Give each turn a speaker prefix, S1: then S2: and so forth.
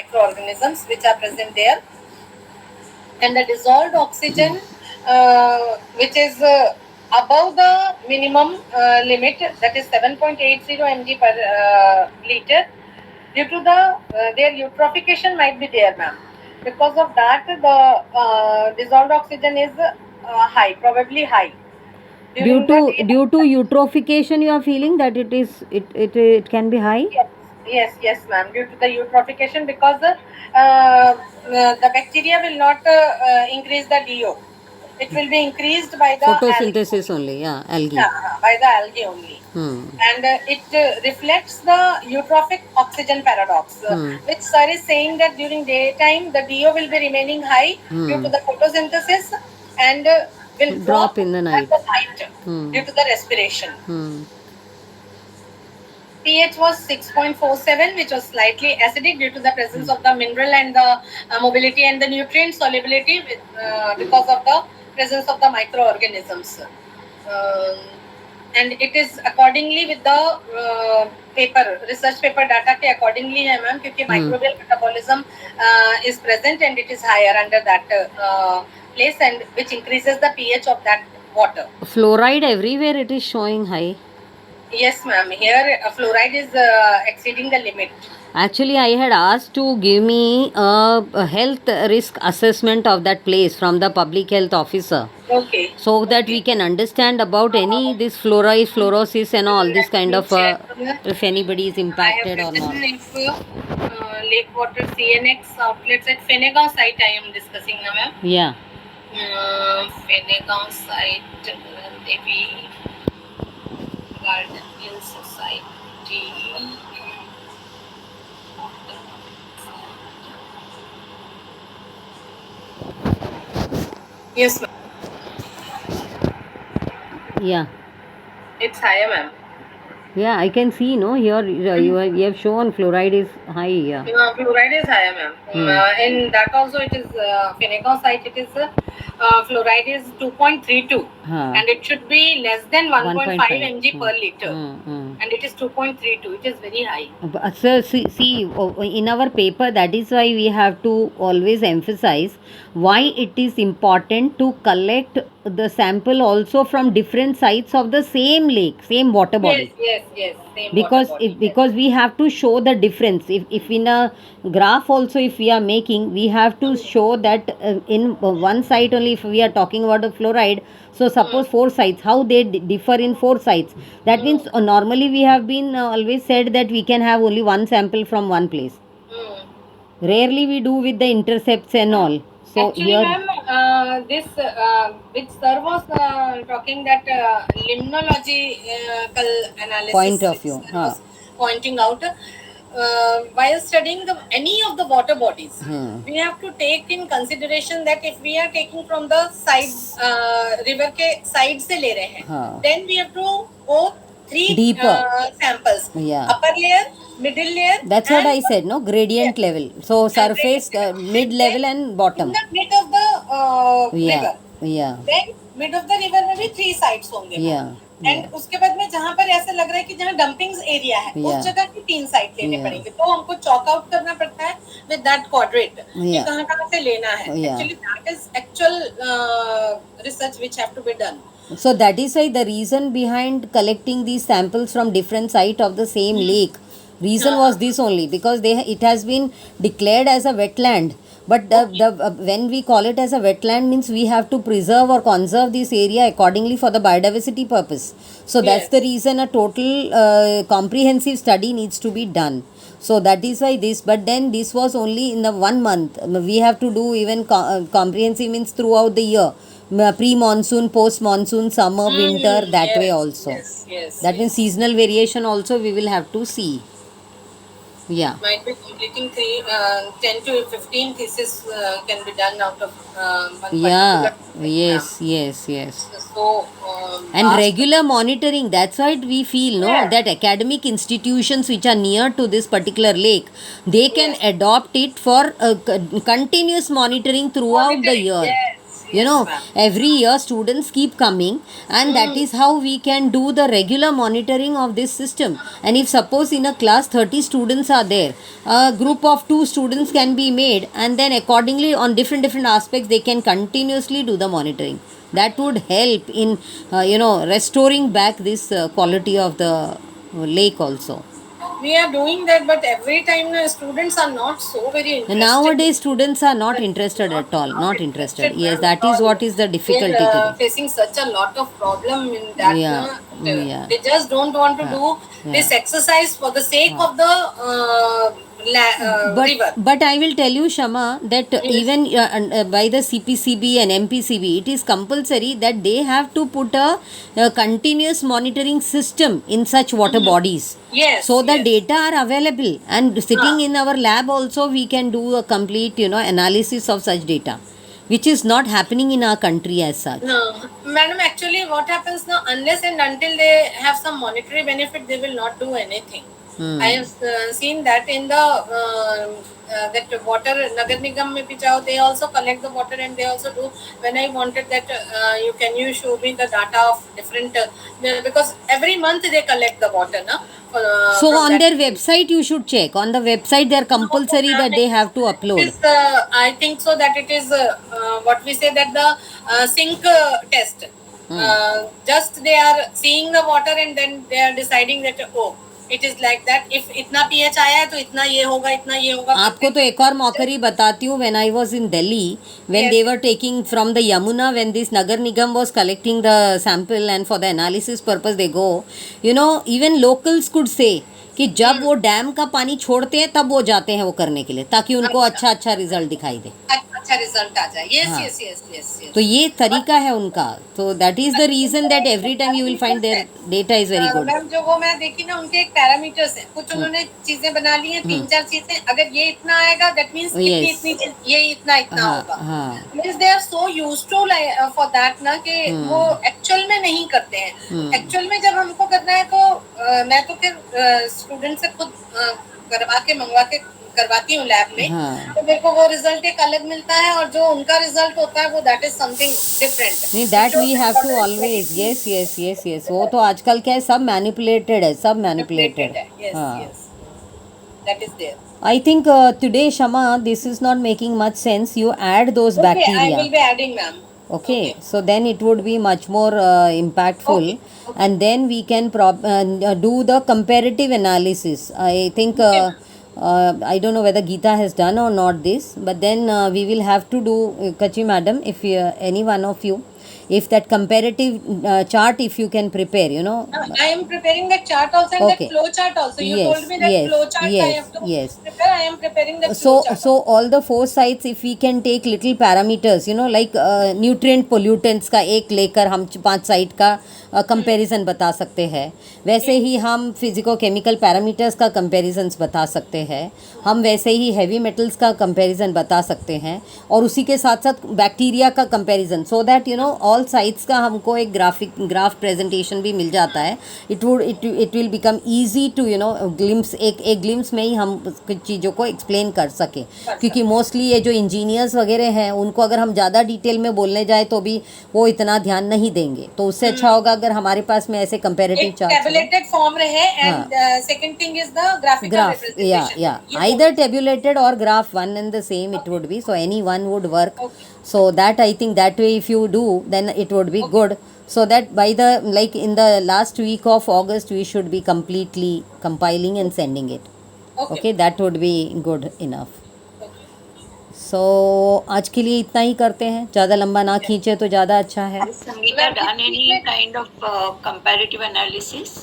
S1: microorganisms which are present there, and the dissolved oxygen which is above the minimum limit, that is 7.80 mg per liter, due to the their eutrophication might be there, ma'am. Because of that, the dissolved oxygen is high, probably high.
S2: Due to eutrophication, you are feeling that it can be high.
S1: Yes, ma'am. Due to the eutrophication, because the bacteria will not increase the DO. It will be increased by the
S2: Photosynthesis only, yeah, algae.
S1: By the algae only. And it reflects the eutrophic oxygen paradox, which sir is saying that during daytime the DO will be remaining high due to the photosynthesis, and will drop
S2: in the night
S1: at the night due to the respiration. pH was 6.47, which was slightly acidic due to the presence of the mineral and the mobility and the nutrient solubility because of the presence of the microorganisms. And it is accordingly with the research paper data के accordingly है ma'am, क्योंकि microbial metabolism is present and it is higher under that place, and which increases the pH of that water.
S2: Fluoride everywhere it is showing high.
S1: Yes, ma'am. Here fluoride is exceeding the limit.
S2: Actually, I had asked to give me a health risk assessment of that place from the public health officer.
S1: Okay.
S2: So that we can understand about any this fluoride, fluorosis and all this kind of if anybody is impacted or not.
S1: If lake water CNX outlets at Fenegaon site I am discussing now, ma'am.
S2: Yeah.
S1: Fenegaon site, Devi Garden Hill Society. Yes, ma'am.
S2: Yeah.
S1: It's higher, ma'am.
S2: Yeah, I can see, no, here you have shown fluoride is high. Yeah.
S1: Fluoride is higher, ma'am. In that also it is Fenegaon site, it is fluoride is 2.32 and it should be less than 1.5 mg per liter, and it is 2.32. It is very high.
S2: So see, in our paper, that is why we have to always emphasize why it is important to collect the sample also from different sites of the same lake, same water body.
S1: Yes.
S2: Because we have to show the difference. If in a graph also, if we are making, we have to show that in one site only, if we are talking about the fluoride, so suppose 4 sites, how they differ in 4 sites. That means normally we have been always said that we can have only one sample from one place. Rarely we do with the intercepts and all. So
S1: actually,
S2: here,
S1: ma'am, this which sir was talking that limnological analysis
S2: point of view,
S1: was pointing out, while studying any of the water bodies, we have to take in consideration that if we are taking from the side river के side से ले रहे हैं, then we have to go 3 samples. Upper layer, middle layer.
S2: That's what I said, no? Gradient level. So surface, mid level and bottom.
S1: In the mid of the river. Then mid of the river में भी 3 sides होंगे. And उसके बाद में जहाँ पर ऐसा लग रहा है कि जहाँ डंपिंग्स एरिया है, उस जगह की 3 साइट लेने पड़ेंगे. तो हमको चॉक आउट करना पड़ता है विद दैट क्वाड्रेट कि कहाँ से लेना है. Actually that is actual research which have to be done.
S2: So that is why the reason behind collecting these samples from different site of the same lake, reason was this only, because it has been declared as a wetland. But when we call it as a wetland means we have to preserve or conserve this area accordingly for the biodiversity purpose. So that's the reason a total comprehensive study needs to be done. So that is why this, but then this was only in the 1 month. We have to do even comprehensive means throughout the year. Pre-monsoon, post-monsoon, summer, winter, that way also. That means seasonal variation also we will have to see. Yeah.
S1: Might be completing 10 to 15 thesis can be done out of one
S2: Yes.
S1: So
S2: and regular monitoring, that's why we feel that academic institutions which are near to this particular lake, they can adopt it for continuous monitoring throughout the year. You
S1: Yes,
S2: know,
S1: ma'am.
S2: every year students keep coming, and that is how we can do the regular monitoring of this system. And if suppose in a class 30 students are there, a group of 2 students can be made, and then accordingly on different aspects they can continuously do the monitoring. That would help in restoring back this quality of the lake also.
S1: We are doing that, but every time students are not so very interested.
S2: Nowadays students are not interested at all, not interested. Yes,
S1: ma'am,
S2: that
S1: at
S2: is
S1: all.
S2: what is the difficulty
S1: They're
S2: today.
S1: facing such a lot of problem in that.
S2: Yeah, yeah.
S1: They just don't want to do this
S2: yeah.
S1: exercise for the sake of the river.
S2: But I will tell you, Shama, that even by the CPCB and MPCB, it is compulsory that they have to put a continuous monitoring system in such water bodies.
S1: Yes,
S2: So the
S1: yes.
S2: data are available, and sitting in our lab also we can do a complete analysis of such data, which is not happening in our country as such.
S1: No, madam, actually what happens now, unless and until they have some monetary benefit, they will not do anything. I have seen that in the that water Nagar Nigam mein bhi jao, they also collect the water and they also do. When I wanted that can you show me the data of different because every month they collect the water na.
S2: So
S1: from
S2: on
S1: that.
S2: their website you should check. On the website they are compulsory that they have to
S1: It
S2: upload.
S1: is, I think so that it is what we say that the sink test. Just they are seeing the water and then they are deciding that oh it is like that. If इतना pH आया है तो इतना ये होगा, इतना ये होगा.
S2: आपको तो एक और मौकरी बताती हूँ. When I was in Delhi, when
S1: Yes.
S2: they were taking from the Yamuna, when this Nagar Nigam was collecting the sample and for the analysis purpose they go, even locals could say कि जब वो dam का पानी छोड़ते हैं तब वो जाते हैं वो करने के लिए, ताकि उनको अच्छा रिजल्ट दिखाई दे.
S1: अच्छा रिजल्ट आ जाए. Yes,
S2: हाँ.
S1: yes, yes, yes, yes.
S2: तो ये तरीका है उनका. तो that is the reason that every time you will find their data is very good.
S1: Ma'am जो वो मैं देखी ना, उनके एक पैरामीटर्स हैं, कुछ उन्होंने चीजें बना ली हैं, 3-4 चीजें. अगर ये इतना आएगा दैट मींस
S2: Yes.
S1: ये इतना होगा.
S2: हाँ.
S1: Means they are so used to for that ना कि वो एक्चुअल में नहीं करते हैं. एक्चुअल में जब हमको करना है तो मैं तो फिर स्टूडेंट से खुद मंगवा के करवाती हूँ लैब में.
S2: हाँ.
S1: तो मेरे को वो रिजल्ट एक अलग मिलता है और जो उनका रिजल्ट होता है वो दैट इज समथिंग डिफरेंट.
S2: नहीं, that we have to always. Yes. वो तो आजकल क्या है, सब मैनिपुलेटेड है, सब मैनिपुलेटेड. हाँ.
S1: That is there.
S2: I think today, Shama, this is not making much sense. You add those
S1: Okay,
S2: bacteria.
S1: I will be adding, ma'am.
S2: Okay, so then it would be much more impactful.
S1: Okay.
S2: And then we can do the comparative analysis. I think I don't know whether Geeta has done or not this, but then we will have to do, Kachi madam, if any one of you, if that comparative chart, if you can prepare,
S1: I am preparing that chart also and
S2: Okay.
S1: that flow chart also. You
S2: Yes,
S1: told me that
S2: yes,
S1: flow chart I
S2: yes,
S1: have to
S2: yes.
S1: prepare. I am preparing that
S2: So
S1: flow chart.
S2: so all the 4 sites, if we can take little parameters, like nutrient pollutants का एक लेकर हम 5 site का comparison बता सकते हैं. वैसे ही हम फिजिको केमिकल पैरामीटर्स का कंपैरिजन्स बता सकते हैं. हम वैसे ही हैवी मेटल्स का कंपैरिजन बता सकते हैं, और उसी के साथ साथ बैक्टीरिया का comparison, so that all sites का हमको एक ग्राफ प्रेजेंटेशन भी मिल जाता है. It will become easy to glimpse, एक ग्लिम्स में ही हम कुछ चीज़ों को एक्सप्लेन कर सकें. क्योंकि मोस्टली ये जो इंजीनियर्स वगैरह हैं उनको अगर हम ज़्यादा डिटेल में बोलने जाए तो भी वो इतना ध्यान नहीं देंगे. तो उससे अच्छा होगा अगर हमारे पास में ऐसे कंपैरेटिव
S1: एक
S2: चार्ट.
S1: tabulated form रहे and second thing is the graphical
S2: Graph,
S1: representation.
S2: yeah. Either tabulated or graph, one and the same it would be. So any one would work.
S1: Okay.
S2: So that I think that way if you do, then it would be good. So that by the in the last week of August we should be completely compiling and sending it. Okay, that would be good enough. So आज के लिए इतना ही करते हैं. ज़्यादा लंबा ना खींचे तो ज़्यादा अच्छा है.
S3: Has Sangeeta done any kind of comparative analysis?